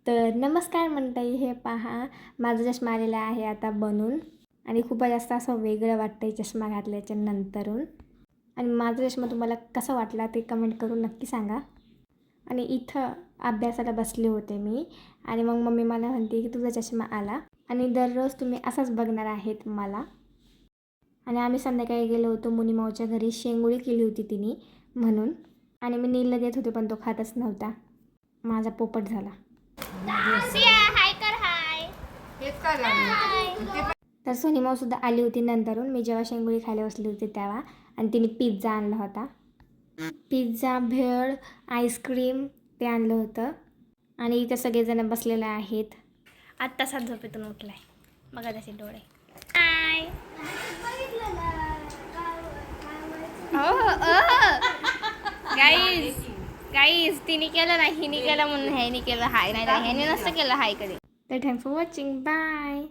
तर नमस्कार मंडळी, हे पहा माझा चष्मा आलेला आहे आता बनून आणि खूपच जास्त असं वेगळं वाटतं चष्मा घातल्याच्या नंतरून. आणि माझा चष्मा तुम्हाला कसा वाटला ते कमेंट करून नक्की सांगा. आणि इथं अभ्यासाला बसले होते मी आणि मग मम्मी मला म्हणते की तुझा चष्मा आला आणि दररोज तुम्ही असाच बघणार आहेत मला. आणि आम्ही संध्याकाळी गेलो होतो मुनिमाऊच्या घरी, शेंगुळी केली होती तिने म्हणून. आणि मी नीलला देत होते पण तो खातच नव्हता. माझा पोपट झाला. तर सोनीमाऊ सुद्धा आली होती नंतरून, मी जेव्हा शेंगुळी खायला बसली होती तेव्हा. आणि तिने पिझ्झा आणला होता, पिझ्झा, भेळ, आईस्क्रीम ते आणलं होतं. आणि इथं सगळेजण बसलेले आहेत. आत्ताच झोपेतून उठलाय, बघा त्याचे डोळे. हाय गाईज गाईज, तिने केलं नाही, हिने केलं म्हणून ह्याने केलं हाय, नाही ह्याने नसतं केलं हाय कडे. तर थँक्स फॉर वॉचिंग, बाय.